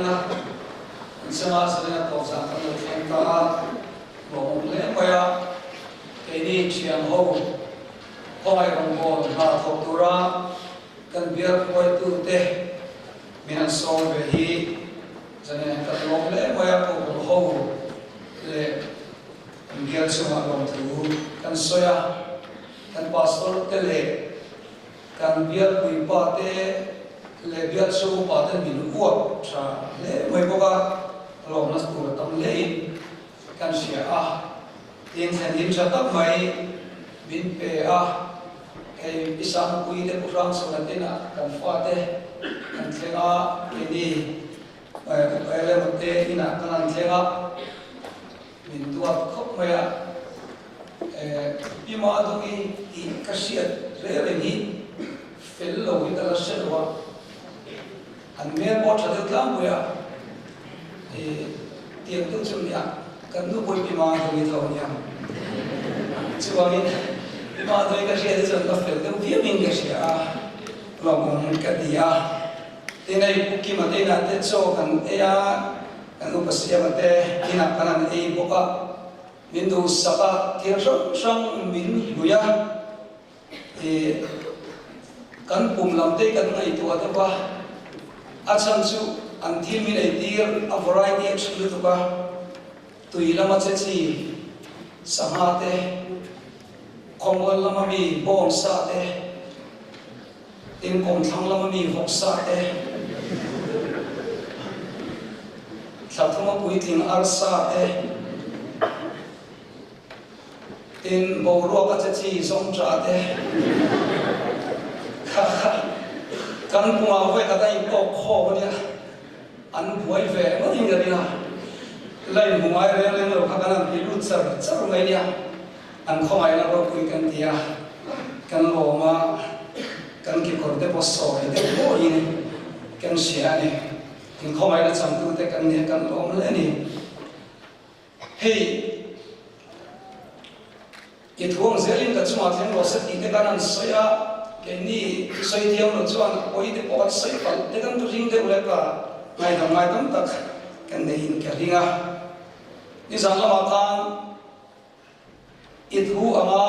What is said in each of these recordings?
na sana sana to sa kan theng ta lo le moya ke ni chiang ho hoi rong bo na thok tura kan biar koi tu te minan so ve hi sana kan lo le moya ko ho le biar suma long tu kan soya kan pastor te le kan biar kui pa te le biar so pa te min uat tra le moi boka lo nas tu tam le kan sia tin than dim cha tak mai bin pe ei isam kui te kurang so na te na kan fa te kan thenga ni le mo te ina kan thenga min tuat khop mai bima dongi I kasiat re ni fel lo wi dala selwa an mer bo thade tlam boya tiang tu chum ya kan nu boi bima dongi thaw nya chuwangin bima dongi kasiat chum ka fel tu vi min kasia lo mong ka dia tinai puki ma te na te cho kan kan upasia ma te ina kanan boka Mindu saka tiang sang min luya kan pum lam te kan ngai tu ata ba acham chu an thil min ai tir a variety of chulu tu ba tui lama che chi sama te khomol lama mi bom sa te tin kom thang lama mi hok sa te thathuma pui ting ar sa te tin bầu ruột các chị sống trả thế, căn bùa về cái tay bọc khô vậy, ăn bùi về mất hình gì nào, lấy bùi lên rồi các anh bị lút sờ mấy nha, ăn không ai là đâu quý căn tia, căn lỗ mà căn kịp còn để bỏ sỏi để bỏ gì, căn xẻ này, căn không ai là chẳng tu để căn này căn lỗ mà lên này, hey Ituang zelin kat cuma theng lo set ite kanan soya kini soi tiang lo cuan oi te pokat soi pal te kan tu ring te boleh ka mai dam tak kan nehin keringa ni zangla makan itu ama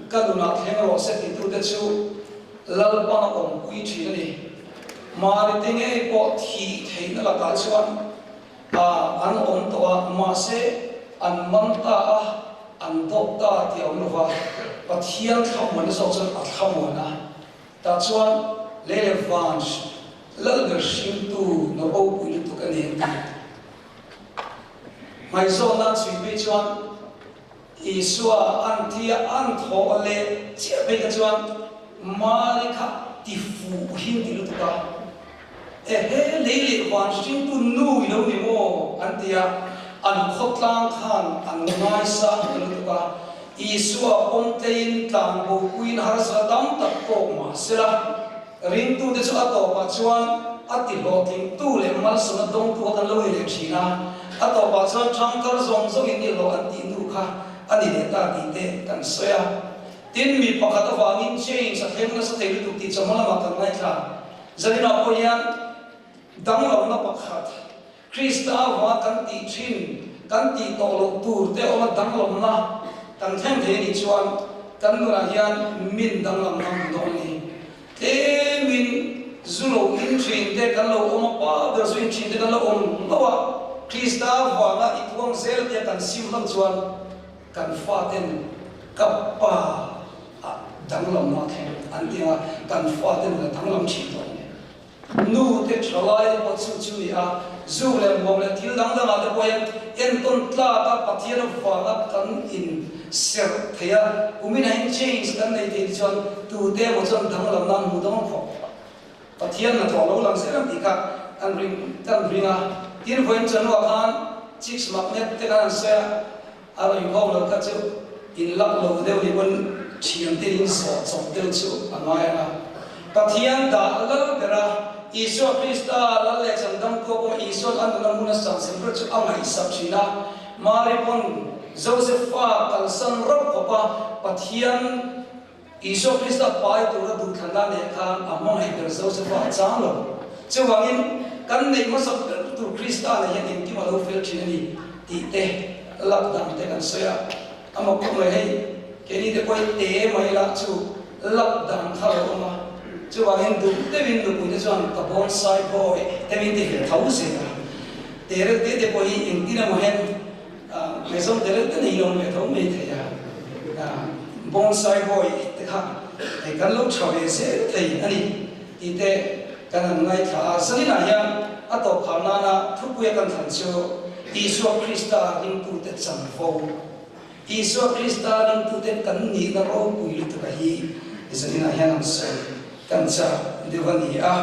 kaduna theng lo set itu te chu lalpa om kui chi ni mari tenge po thi thein la ka chuan an om to ma se an manta an dok ta tiaw no va pathian thamon so chon a thamona ta chuan le vans lal ger sim tu no o pui tu kan hen mai zo na chui pe chuan isua an thia an tho le che pe ka chuan mari kha ti fu hin ti lu ta he le vans sim tu nu no ni mo an tia an khotlang khan an ngai sa lu ka isua pomtein tang bo kuin har sa dam tak ko ma sela ring tu de chu ato pa chuan ati lo ting tu le mal suna dong tu kan lo le thina ato pa chuan thangkar zong zong in ni lo an ti nu kha ani de ta ti te kan soya tin mi pakhat awangin change sa theng na sa thei tu ti chamala ma kan ngai thla zarina po yan dang lo na pakhat Krista wa kan ti thin kan ti to lo tur te o dang lo na kan theng the ni chuan kan nu ra hian min dang lam nam do ni te min zulo in thin te kan lo om pa der swin thin te kan lo om bawa Krista wa la ituang zel te kan sim lam chuan kan fa ten kappa dang lam na the an dia kan fa ten la dang lam chi do nu te thalai po chu chu ya zu le mom le thil dang dang ate poem en ton tla ta pathian wala kan in ser thaya umin hin change kan nei te chon tu te mo chon dang lam nan mu dong pho pathian na tholo lang se ram ti ka an ring a tin voin chon wa khan chicks magnet te kan se alo in hom lo ka chu in lak lo de wi bon chiam te in so chom te chu angai na pathian da lal bera Isu Krista lalle chandam ko ko isu an namuna sang sempre chu amai sabchina maripon Josepha kalsan rob ko pa pathian isu Krista pai tu ra du khanda ne khan among hai der Josepha chalo chuwangin kan nei ma sab tu Krista na yan in ki ma lo fel chin ni ti te lockdown te kan soya ama ko mai hei ke ni de koi te mai la chu lockdown thalo ma chu wa hin du te win du ku ne chuan ka bonsai boy te min te he thau se na te re te koi in ti na mo hen me som te re te nei long me thau me the ya bonsai boy te kha te kan lo chhawe se te ani ti te kan ngai tha sani na ya ato khana na thu ku ya kan than chu Isu Krista ring tu te cham fo Isu Krista ring tu te kan ni na ro ku li tu hi izalina hian am se kan cha devani a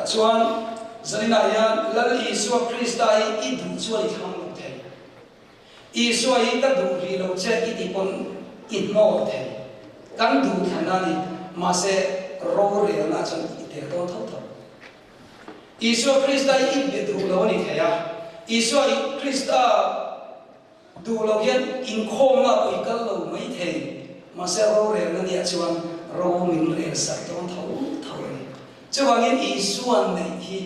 chuan zalina hian lal Isu Krista i du chu li thang lo the Isu hi ta du ri lo che i ti pon in mo the kan du thana ni ma se ro re na chan i te to tho tho Isu Krista i be du lo ni the ya Isu Krista du lo hian in khom na ko ikal lo mai the ma se ro re na ni chuan ro min re sa ton thau thau ni chuan in Isu an nei hi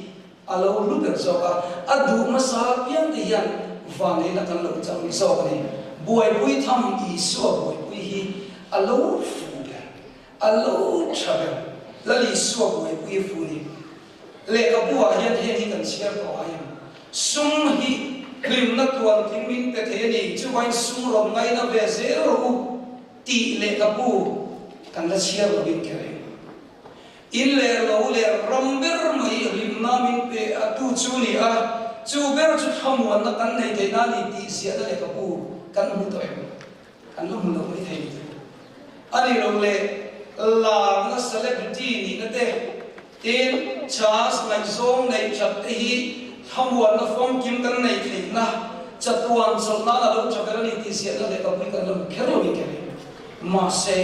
alo lu ber so ka adu ma sa pian de hian wa nei na kan lo chang ni so ni buai pui tham Isu buai pui hi alo fu be alo chabe la li Isu buai pui fu ni le ka bua hian he ni kan share ko ayam sum hi lim na tuan thing min te the ni chu wain sum rom ngai na ve zero ti le ka bu kan la share lo bin kere in le lo le ram ber mai lim na min pe atu chu ni a chu ber chu tham wan na kan nei te na ni ti sia da le ka bu kan mu to kan lo mu lo ni the ani lo le la na celebrity ni na te tin chas ngai zong nei chat te hi hamwan na form kim kan nei thei na chatuan solna na lo chakara ni ti sia na le ka pui kan lo khelo ni ke ma se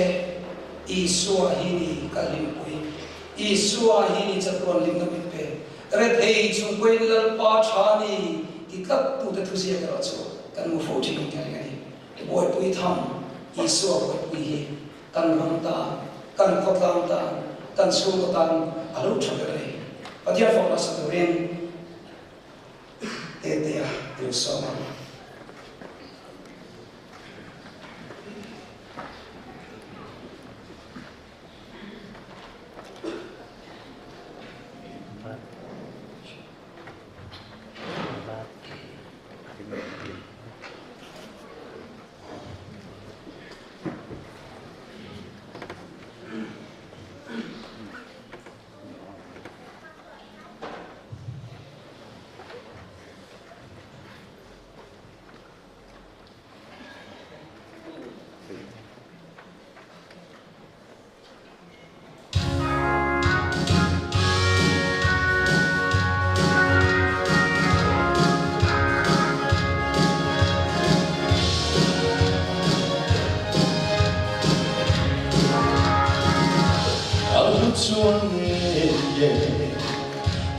Isu hi ni kalim pui Isu hi ni chatuan lim na pe re thei chung koi lal pa tha ni ki kap tu te thu sia ka chu kan mu fo chi ni ke ni boy pui tham Isu boy pui hi kan ram ta kan ko tam ta kan su ko tan alo chakara ni patia fo na sa ren Etia Deus sama. Chuông nghe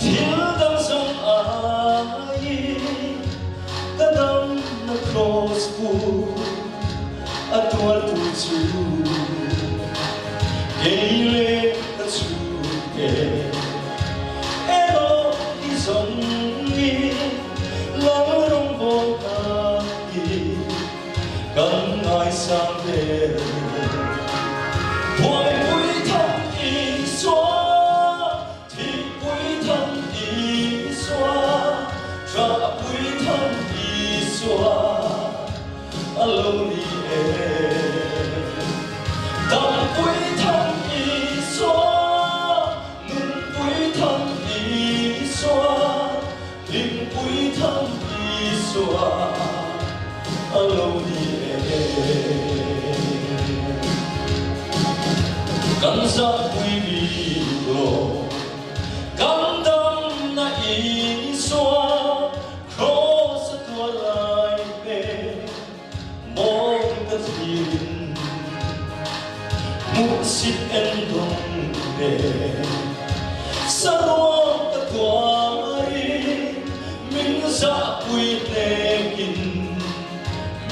thiếu đau sông ai ta đâm nó cross bu a tua tu chu ele ta chu ke ero đi sông ni lòng rong vô ta đi cần ai sang về Kan sa quy bi lo kan dam na i so cross tua lai pe mo ka tin mu sit en dong pe sa ro ka tua ri min sa quy ne kin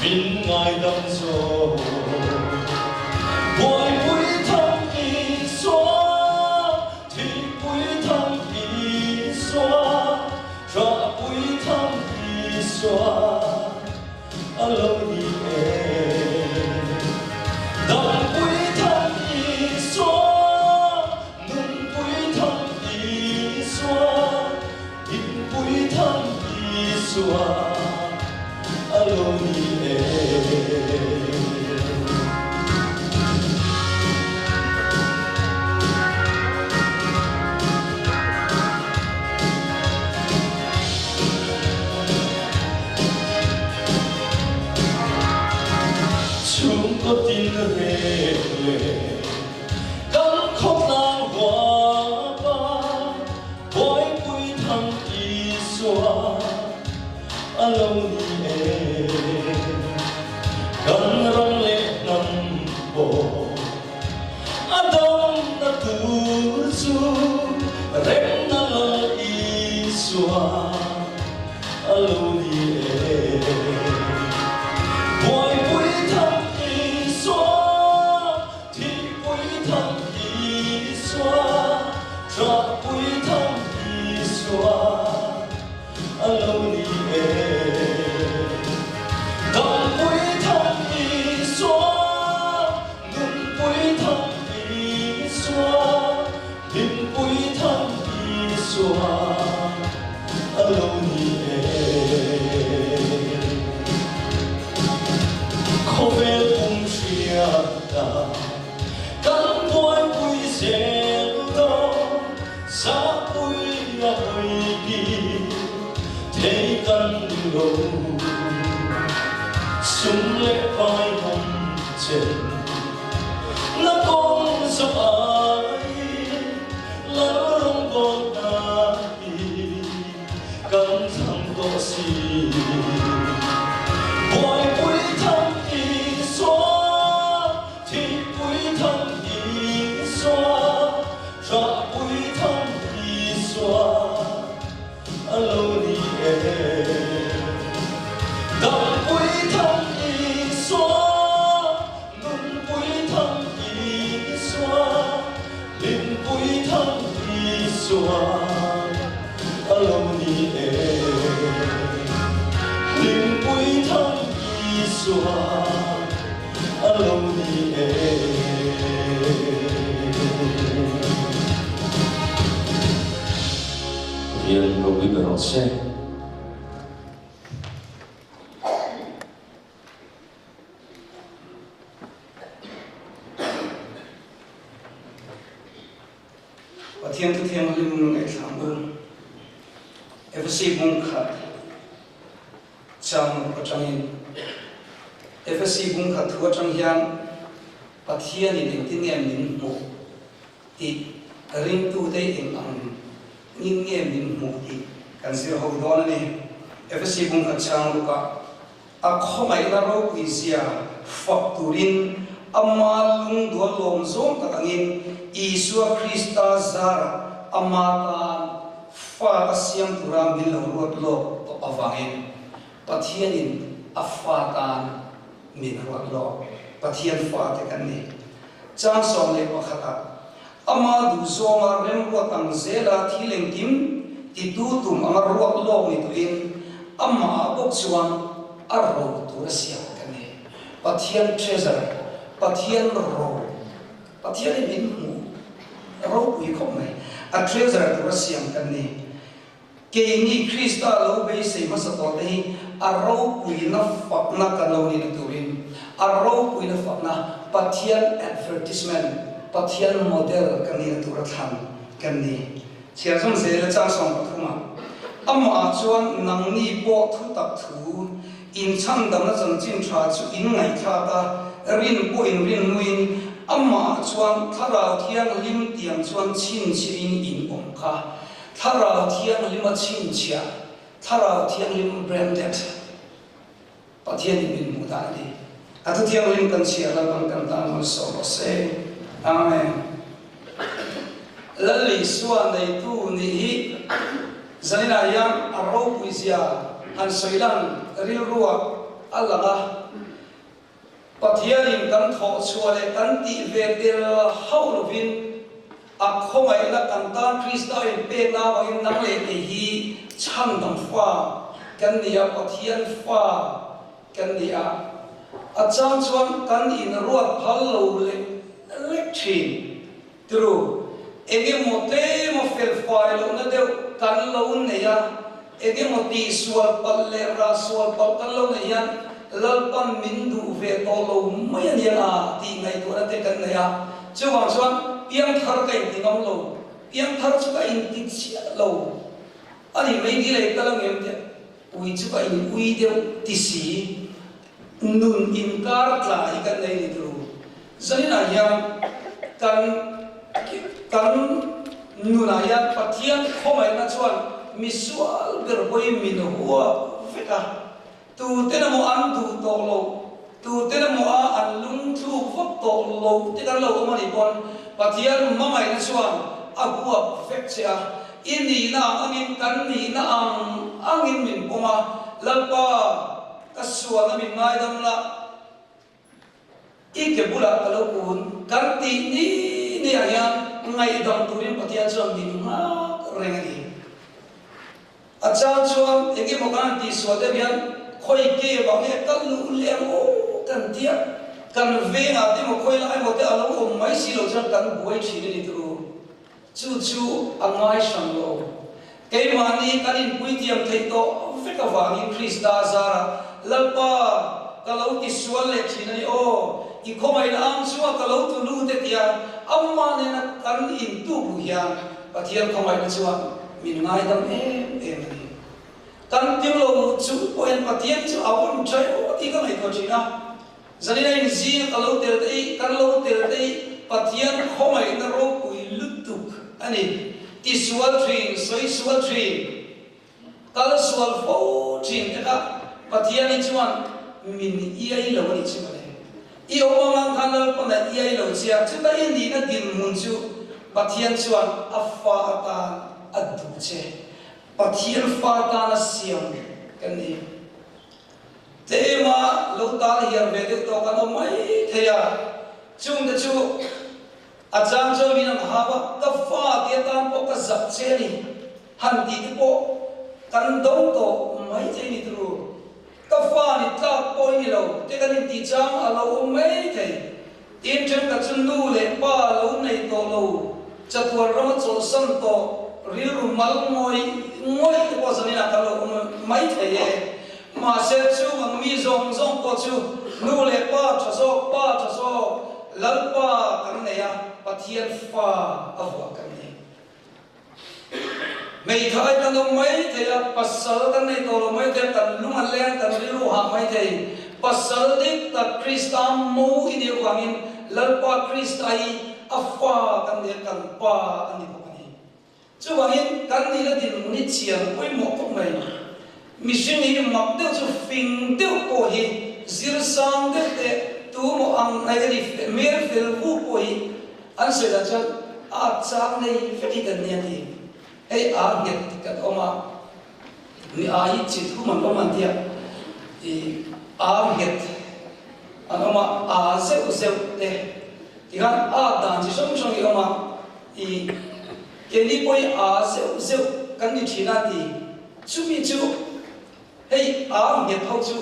min ngai dam so boy boy thì quý thăm ý xóa alo ni e dòng quý thân y xóa nung quý thân y xóa in quý thân y xóa alo ni e chúng có tin về cắn khóc lao hoa ba bói quý thăng y xóa alo ni e cắn răng lệ nằm bộ đông na tu su rem na y xóa alo ni e bói quý thăng y xóa thì quý thăng y xóa cho quý thăng y xóa alo ni e đồng quý thăng y xóa nung quý thăng y xóa hình quý thăng y xóa alo ni e khó về cùng chia ta cắn môi quý dễ đó xa quý là quý đi thế căn đầu súng lệ vai hồng trên nó con dọc ai lỡ rong bồn ai cắn thẳng có gì bói quý thân y xóa thì quý thân y xóa cho quý thân y xóa alo ni e đồng quý thân y xóa nung quý thân y xóa linh quý thân y xóa alo ni e linh quý thân y xóa alo ni e Bien, lo vi però c'è. Và thiên tu thiên linh ngày tháng ơn FSC bung khát trong ở trong in FSC bung khát thua trong hiang và thiên thì định tin em mình một thì ring tu đây em ăn nhưng em mình một thì cần sự hậu đó này FSC bung khát trong lúc à không ai là đâu quý giá phật turin amma lung dua lom zom tak angin Isua Krista zara amata fa asyam turam bil ruat lo to avangin pathianin afatan min ruat lo pathian fa te kan ni chang som le pakhata ama du zonga rem ruat ang zela thileng tim ti tu tum ama ruat lo ni tu in ama bok chuan arro tu asyam kan ni pathian treasure pathian ro pathian min mu ro pui khom mai a treasure tu siam kan ni ke ni Krista lo be se ma sa to te a ro pui na fak na kan lo ni turin a ro pui na fak na pathian advertisement pathian model kan ni tu ra than kan ni chia som se la chang som pathuma ama chuan nang ni po thu tak thu in chang dam na chang chin tha chu in ngai tha ta rin po in rin nuin amma chuan tharau thiang lim tiang chuan chin chirin in om kha tharau thiang lima chin chia tharau thiang lim branded pathian bin muda ni atu thiang lim kan chia la kan ta no so se amen lalli suan dei tu ni hi zanina yang aro puisia an soilan ril ruwa allaga pathianin kan tho chuale kan ti ve tel haulovin a khomai la kan ta Krista in pe na wa in nang le te hi cham dam fa kan nia pathian fa kan dia achang chuan kan in ruat phal lo le lectrin tru ege mote mo fel fai lo na deu kan lo ne ya ege moti sual pal le ra sual pal kan lo ne yan lalpan min du ve to lo mai an ya ti ngai to na te kan ne ya chuwang chuan piang thar kai ti ngom lo piang thar chu ka in ti chia lo ani mai di le kalang em te ui chu ka in ui deu ti si nun in kar tla hi kan nei ni tru zanina yang kan nuna ya pathian khomai na chuan misual ber boi min huwa veka tu te na mo an tu to lo tu te na mo a an lung thu vot to lo te kan lo ma ni bon pathian mamai na chuan a huwa vek cha ini na angin kan ni na angin min poma lalpa kaswa na min ngai dam la ike bula kalau pun kan ti ni ayam ngai dam turin pathian chuan min ma rengi acha chuan ege mokan ti swade bian khoi ke ba he kan lu lem o kan tia kan ve na te mo khoi lai mo te alo ko mai si lo chan kan buai chi ni tu chu angai sang lo ke mani kan in pui tiam thei to ve ka wang in krista zara lalpa kalau ti swal le chi ni o i khomai na am chuwa kalau tu lu te tia amma ne na kan in tu bu hian pathian khomai na chuwa min ngai dam em ni kan tim lo chu poen pathian chu awon chai o ti ka mai to china zanina in zi kalau tel dei kan lo tel dei pathian khomai na ro pui lutuk ani ti swal thin soi swal thin kal swal fo thin ka pathian ni chuan min iai lo ni chu ne i o mang kan lo pa na iai lo chia chu ta in ni na din mun chu pathian chuan afa ta adu che pathian fa ta na siam kan ni te ma lo ta hiar ve de to kan mai theya chung de chu achang cho mi nang ha ba ka fa te tan po ka zap che ni han ti ti po kan dong to mai che ni tru ka fa ni ta po ni lo te kan ni ti chang a lo mai the tin chen ka chun lu le pa lo nei to lo chatwar ram chol san to ril ru mal ngoi te po zani na ka lo mai the ye ma se chu mang mi zong zong po chu nu le pa cha so lal pa kan ne ya pathian fa avwa kan ne mei thai kan lo mai the ya pasal kan nei to lo mai the kan lu man len kan ri ru ha mai the pasal dik ta kristam mo in ye wangin lal pa kristai afa kan ne kan pa ani ko ni chu wangin kan ni la din ni chiang koi mo ko mai mission ni mak de chu fing de ko hi zir sang de te tu mo ang nai ga di mer fel bu ko hi an se da chan a chang nei fe ki kan ne ni ei a get ka oma ni a hi chi thu man ko man dia i a get an oma a se u se te ti kan a dan chi som som i oma i ke ni poi a se u se kan ni thina ti chu mi chu hey a get how chu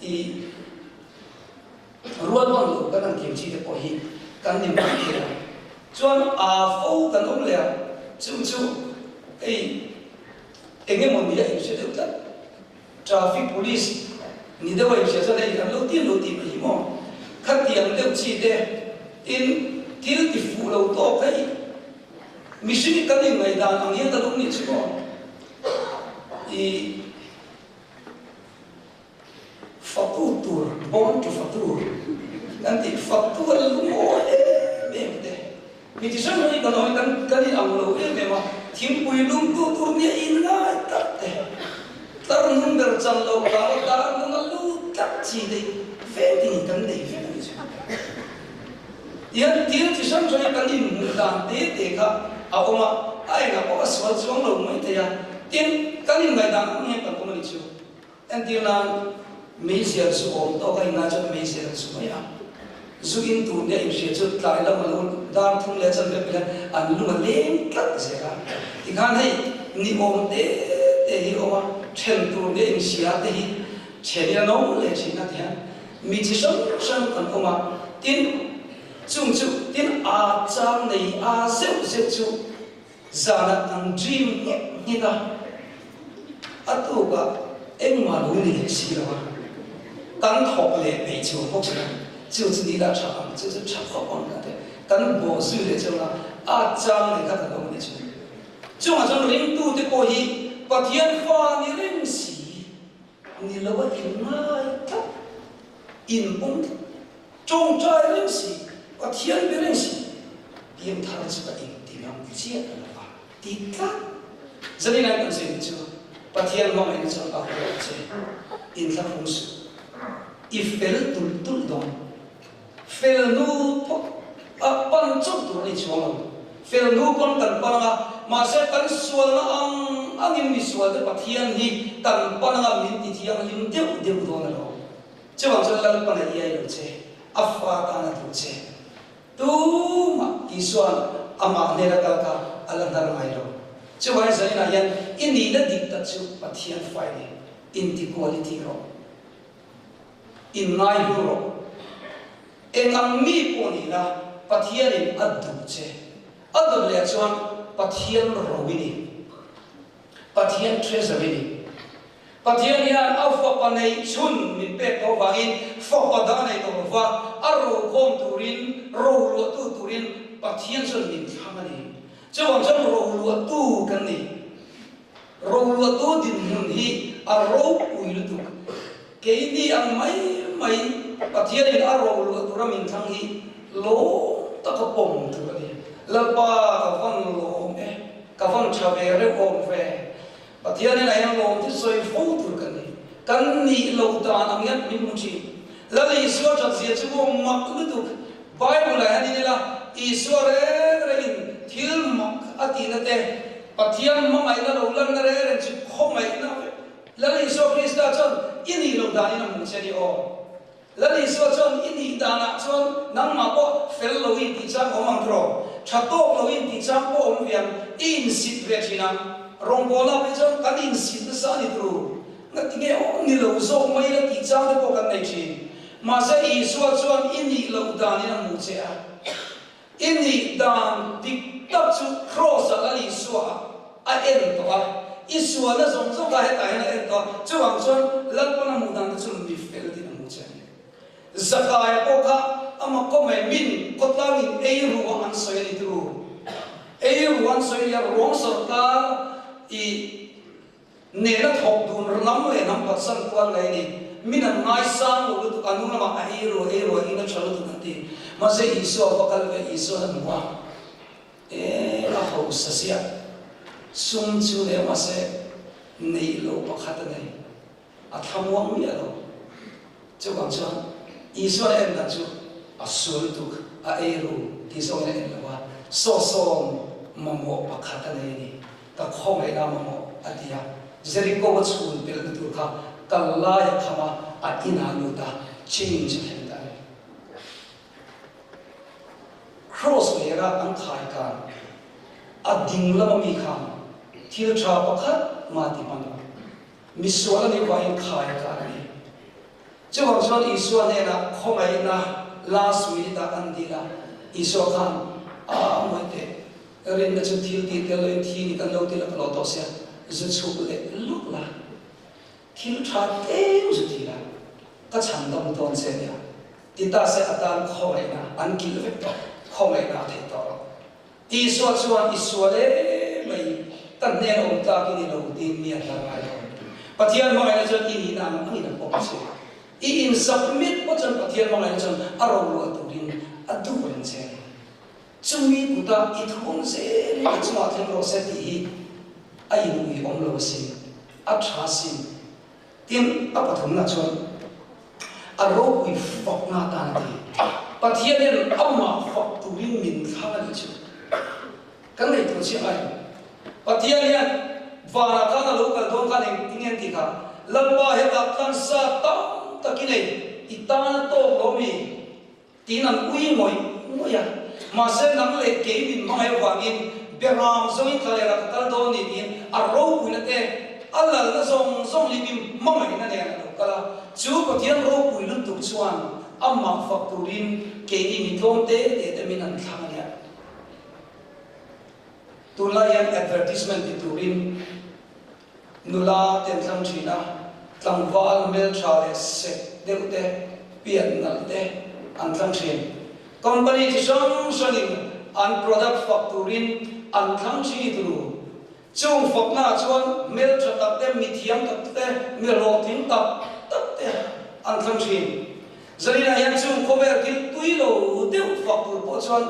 i ruan wan lu kan an kim chi te po hi kan ni ma ki ra chuan a fo kan om le chu hey enge mon dia in se de ta traffic police ni de wai se sa dei kan lo ti hi mo khat tiang de chi de in til ti fu lo to kai mission kan ni ngai dan ang yen ta lu ni chu mo i fatur born to fatur nanti fatur mo de mi ti sang ni kalau kan ni ang lo memang tim pui lung tu turnya ina tatte tarung ber chan lo ka ta nang lu tak chi de fe ti kan de fe ni yan ti ti sang ni kan ni mu dan de ka a oma ai na ko aswal chuang lo mai te ya tin kan ni ngai dan ni kan ko ni chu en ti na me sia su om to kai na cha me sia su mai a zu in tu ne im sia chu tlai la ma lo dan thung le chan be pila an lu ma leng kat se ka ti kan hei ni om te hi oma chen tu ne im sia te hi chén nó lệ chỉ là thế mi chỉ sống sống còn không mà tin chung chung tin trang này dễ chung giờ là thằng dream như ta tu cả em mà luôn lệ xí rồi căn học lệ bị chịu học chứ就是你的场，就是场合光的，跟博士的就啦，章的看得懂的就，就好像领导的过去，把天发你认识，你老我应爱他，因公的，中在认识，把天别认识，因他的这个因地方接的了吧，地他，这里来讲是就把天放在这个这，因他风水，一分都懂。fel nu pan chok tu ni chuang fel nu pan tan pa nga ma se tan sual na angin mi sual de pathian hi tan pa nga min ti thiang lim deu do na lo chuang chal lal pa na ye lo che afa ta na tu che tu ma ki sual ama ne ra ka ala dar mai lo chuang sai na yan in ni na dik ta chu pathian fai ni in ti quality ro in nai ro engam mi poni na pathian in adu che adu le chuan pathian rowini pathian treasure ni pathian ya alpha panei chun min pe to wangin fo pada nei to wa aro khom turin ro lu tu turin pathian chun min thamani chawang cham ro lu tu kan ni ro lu tu din hun hi aro uil tu ke ni ang mai pathian in aro lu tu ramin thang hi lo ta ka pom tu ni la pa ka van lo ka van chave re om ve pathian in ayang lo ti soi fo tu kan ni lo ta nang yat min mu chi la le iswa cha sia chu mo mak lu tu bible la ni la iswa re in thil mak ati na te pathian ma mai la lo lan na re chu kho mai na la le iswa krista chon ini lo da ni na mu che ni o lali so chon ini dana chon nang ma po fel lo in ti chang omang tro chato lo in ti chang po om vian in sit ve thina rong bola pe chon kan in sit sa ni tru ngati nge o ni lo zo mai la ti chang de po kan nei chi ma sa i so chon ini lo da ni na mu che a ini dan ti tap chu cross lali so a en to a iswa na zong zo ka he ta na en to chu wang chon lat pa na mu dan chu mi fel di na mu che zakaya poka ama ko mai min ko tangin ei ruwa an soi ni tru ei ruwan soi ya rong sarkar i ne na thok dun ram le nam pat san kwan ngai ni min an ngai sang lo tu anu na ma ei ro ina chalu tu nanti ma se iso bakal ve iso na muwa la ho sasia sum chu le ma se nei lo pakhat nei a thamwang ya lo chu bang chuan Iswa em na chu asul tu a eru ti so na em lawa so mamo pakhata nei ni ta khom ai na mamo atia zeri ko chul pel tu kha kalla ya khama atina lu ta change hen ta cross le ra an khai ka ading la mi kham thil tha pakhat ma ti man miswala ni wa in khai ka ni chứ còn cho Isua này là không ai na last week ta ăn đi là Isua kan mới thế rồi nên chúng thiếu đi cái lời thi thì cái lâu thì là cái lâu đó sẽ rất chụp lại lúc là thiếu tra thêm chút thì là cái chẳng đồng tôn sẽ nha thì ta sẽ ăn không ai na ăn kilo vẹt đó không ai na thế đó Isua chuan Isua đấy mày tận nên ông ta cái này đầu tiên miền là ai và thiên mọi người cho in nam anh là bốc xếp in submit po chan pathian ma ngai chan aro lo turin adu wen che chumi buta I thong se ni chuma then ro se ti ai nui om lo si a tha si tin a pathum na chon aro wi fok na ta ti pathian en amma fok turin min kha ni chu kan nei to chi ai pathian ya vara ka na lo ka don ka nei tingen ti ka lamba he da kan sa ta takinai itana to lomi tinan ui moi moya ma se nam le ke min mai wangin beram zoi khale ra ka do ni tin a ro ku na te alla la zong li bim mai na ne kala chu pathian ro pui lu tu chuan amma fakturin ke ni mi thom te min an thang ya tulayan advertisement ti turin nula ten thang thina tlangwal mel thale se deute pian nal te an thang thin company ti sang sangin an product factorin an thang chi tu chung fakna chuan mel thatak te mi thiam tak te mi ro thing tak te an thang thin zalina yan chung cover kil tuilo deu factor po chuan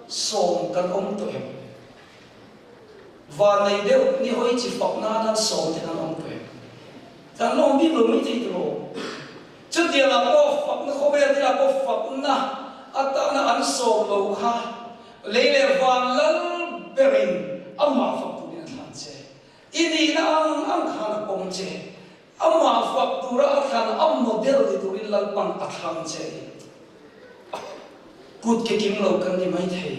som kan om to hem và này đều ni hoi chỉ phật na đang sống thì đang ông về, đang ông biết rồi mới thấy được. Trước tiên là có phật nó không biết thì là có phật na, ta na ăn sống lâu ha, lấy lệ vàng lân berin, amma phật tu đi làm gì, ini na ang khana công gì, amma phật tu ra khana am model đi tu đi làm bằng làm gì, cút cái kim lâu cần đi mấy thầy,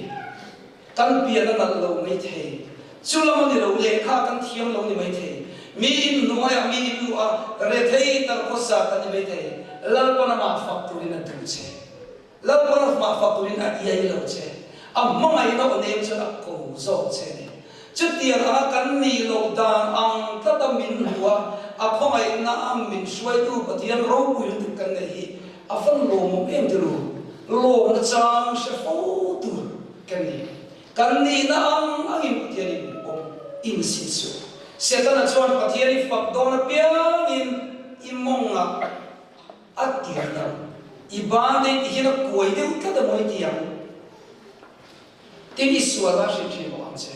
căn bia nó nặn lâu mấy thầy. Chú lâm đi lâu lệ khá căn thiêm lâu đi mấy thầy mi im nuôi mi im lụa rê thầy ta có sa ta đi mấy thầy lal con mà phật tu đi na tu chế lal con mà phật tu đi naiyai lâu chế mong ai nó còn em cho nó cổ dầu chế này trước tiên căn ni lâu đàn ta ta min lụa phong ai na min suy tu bát thiên râu bùi tu căn này phân lô một em tu lô nó trang sẽ phô tu căn này kan ni na ang in pathian in sisu setana chuan pathian fak do na piang in imonga atiana ibande ihina koi de kada moi tiang tin iswala shi mo amse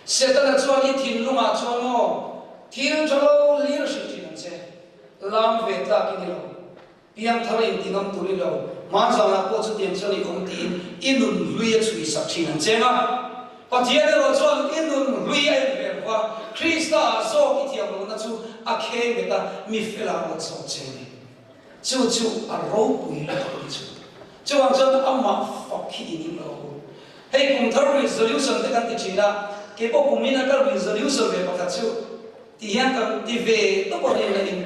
setana chuan i thin lunga chuan mo thil thalo lir shi chin che lam ve ta kin lo piang thara in tingam tuli lo man sa na ko chu tiam chani ong ti inun lui chui sak chin che nga pathian ro chuan inun lui ai ve wa krista so ki tiam lo na chu a khe beta mi fela ro so che ni chu a ro pui la ko chu chuan chuan amma fakhi ni lo hey kum thar resolution te kan ti china ke po kumina ka resolution ve pa chu ti hian kan ti ve to ko ni la in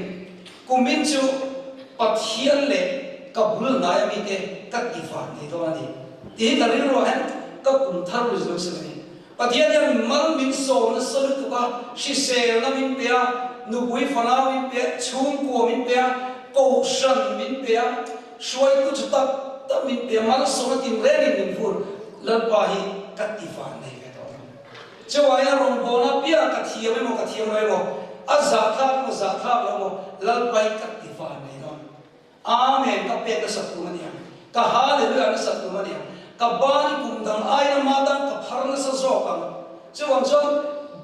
kumin chu pathian le kabul na ya mi te kat ti fa ni to ani ti ka ri ro han ka kum thar resolution ni pathian ya mal min so na sol tu ka shi se na min pe a nu bui fa na min pe chung ko min pe a ko shan min pe a shoi tu chu ta min pe mal so na tin re min fur la pa hi kat ti fa nei ve to chawa ya rong bo na pia ka thiam mo ka thiam mo a za tha mo la pai kat ti fa nei no amen ka pe ka sat tu mania ka hallelujah na sat tu mania ka ban kum dang ai na ma dang ka phar na sa zo ka chuan chuan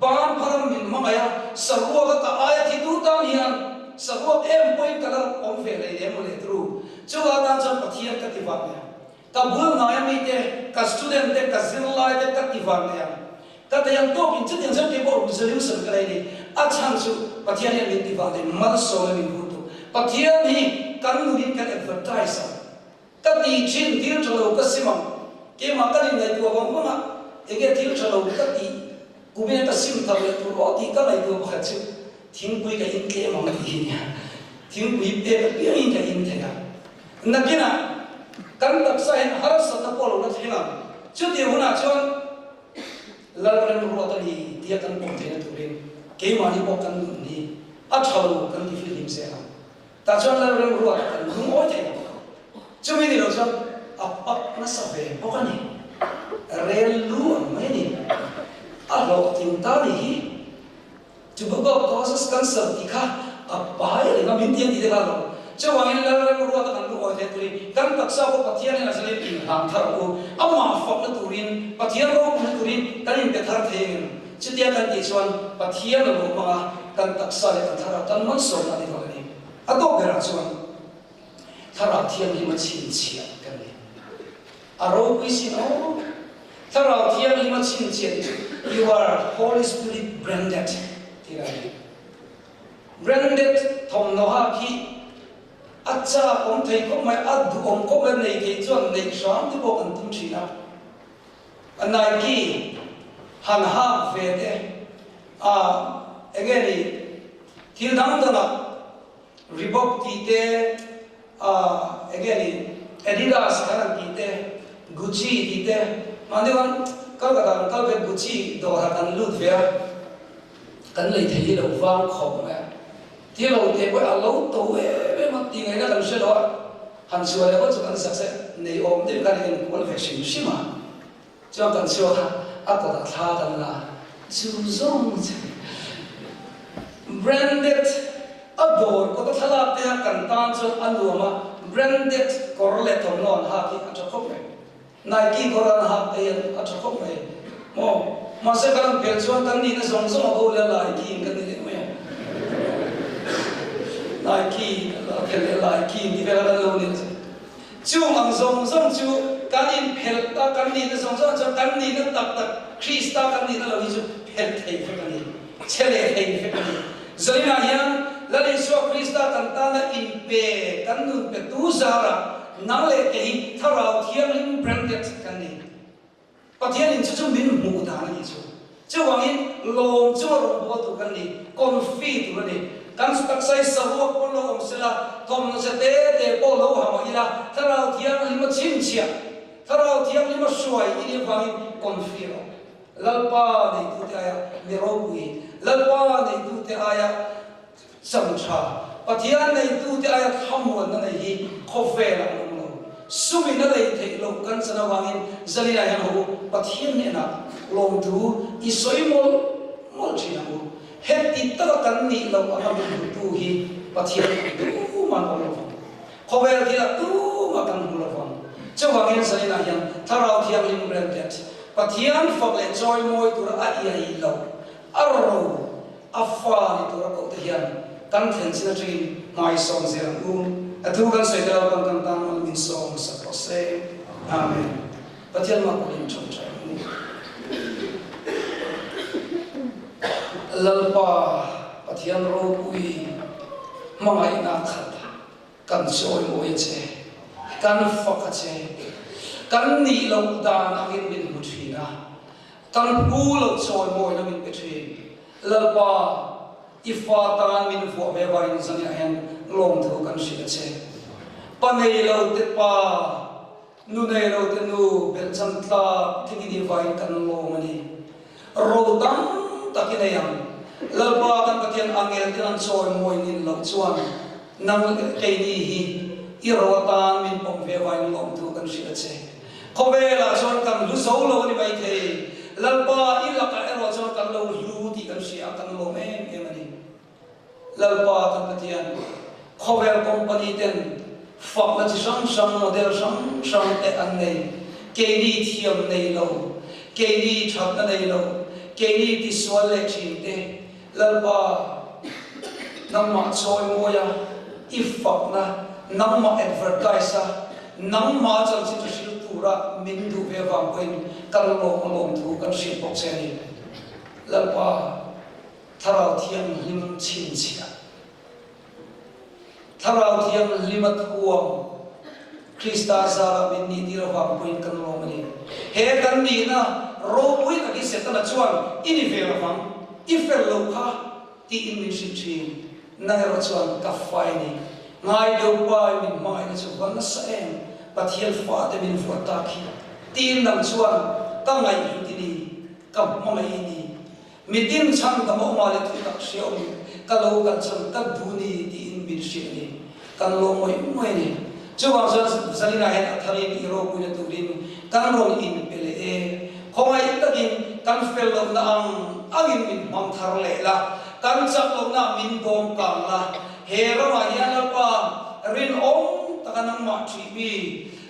ban pharam min ma ya sarwa ka ai thi tu ta hian sarwa em poi kala om fe le le mo le tru chuan ta chuan pathian ka ti va ne ka bul na ya mi te ka student te ka zil lai te ka ti va ne ya ka te yang to bin chu tiang chang ke bo resolution ka le ni a chang chu pathian ya min ti va ne mal so le min bu tu pathian hi kan nu din kan advertise ka ti chin dil chalo ka simang ke ma ka ni nai tu bang ma ege dil chalo ka ti kumina ka sim tha le tu ro ti ka nai tu ba chu thing pui ka in ke ma ti ni thing pui pe ka pi in ka in the ya na kina kan tak sa hen har sa ta polo na thina chu ti huna chuan lar ran ro ta ni dia kan pom the na tu rin ke ma ni bo kan ni a chalo kan ti film se na ta chuan lar ran ro ta kan hung oi the chu mi ni lo chuan a pak na sa ve bo ka ni rel lu an mai ni a lo tin ta ni hi chu bo ko causes cancer ti kha a pa ya le min tian ti de ka lo chu wang in lar ran ro ta kan lu oi the tu ri kan tak sa ko pathian na sa le tin ham thar ko ama fak na tu rin pathian ro na tu rin kan in pe thar the chu tia kan ti chuan pathian lo ma kan tak sa le kan thar tan man so na ni lo ni a do bera chuan thara thiam hi ma chin chia kan ni a ro pi si no thara thiam hi ma chin chia you are Holy Spirit branded branded thom no ha ki acha om thei ko mai adu om ko ben nei ke chuan nei sham ti bo kan tum china anai ki han ha ve de again thil dang da na Reebok tite again Adidas kanan tite Gucci tite mandewan kalkata kalbe Gucci dora kan lutvia kan lei thei lo wang khom ma ti lo te bo alo to e ma ti ngai na kan se lo han suai ko chu kan sakse nei om de kan en kol fashion shima cho kan sio ha ako da tha dan la chu zong branded ador ko ta thala te kan tan chu anuama branded korle to non ha ki ka khop me Nike koran ha te a khop me mo ma se kan pel chuan kan ni na zong zong ho le lai ki kan ni me Nike la pel lai ki ni ve la lo ni chu ang zong zong chu kan in pel ta kan ni na zong zong chu kan ni na tak tak Krista kan ni na lo ni chu pel thei fe kan ni chele thei fe kan ni zalina yang lali so Krista kan ta na in pe kan nu pe tu zara nang le ke hi tharau thiam lim branded kan ni pathian in chu min mu da ni chu chu wang in lom chu ro bo tu kan ni confit tu ni kan su tak sai sa ho ko lo om sela tom no se te po lo ha ma ila tharau thiam lim chin chia tharau thiam lim suai ini wang in confit lalpa nei tu te aya mi ro bui lalpa nei tu te aya samcha pathian nei tu te aya thamon na nei hi khofe la sumi na lei thei lo kan sana wangin zalina yan ho pathian ne na lom tu isoi mol thina ho heti ta kan ni lo ama tu hi pathian tu man lo khovel dia tu ma kan lo wang chawangin zalina yan tharau thiam lim branded pathian fak le joy moi tur a ia lo arro afa ni tur ko te hian kan thlen sina trin mai song zerang atu kan sai dal kan kan tan mal min song sa ko se amen pathian ma ko lim chong chai lalpa pathian ro pui mangai na khat kan joy moi che kan fak che kan ni lo dan angin min muthina kan pu lo joy moi na min petri lalpa ifa tan min fu me ba in zani ayan long thu kan shi che panei lo te pa nu nei lo te nu bel cham tla thigi di vai kan lo mani ro dam takin ayam lalpa kan pathian angel tin an choi moi nin lo chuan nang ke ni hi i ro tan min pom ve vai long thu kan shi che khobela chon kan lu zo lo ni mai the lalpa i la ka ero chon kan lo lu ti kan shi kan lo me mani lalpa kan pathian khovel company ten fak na chi sang model sang te an nei ke ni thiam nei lo ke ni thak na nei lo ke ni ti swal le chin te lalpa nang ma choi moya i fak na nang ma advertise nang ma chal chi tu sil tura min du ve wang koin kan lo thu kan sil pok che ni lalpa tharau thiam lim chin chia tharau thiam limat huam Krista zara min ni dira wang point kan lo mani he kan ni na ro pui ka ki setana chuan ini ver wang i fel lo kha ti in min sin chin na ro chuan ka fai ni ngai do pai min mai na chu wan sa em pathian fa te min fu ta khi tin nam chuan ka ngai ti ni ka ma ngai ni mitin chang ka mo ma le tu tak siom ka lo ka chang ka du ni ti in bin sin ni kan lo moi ni chu wang sa zalina hen athari ni ro ku na tu rin kan ro in pele e khomai takin kan fel lo na angin min mang thar le la kan chak lo na min gom ka la he ro ma ya la pa rin om takanang ma chi bi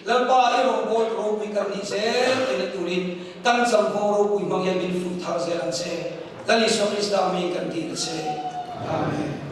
la pa e ro bol ro pi kan ni se te tu rin kan sam ho ro pu mang ya min fu thar se lan se lali so Krista mi kan ti se amen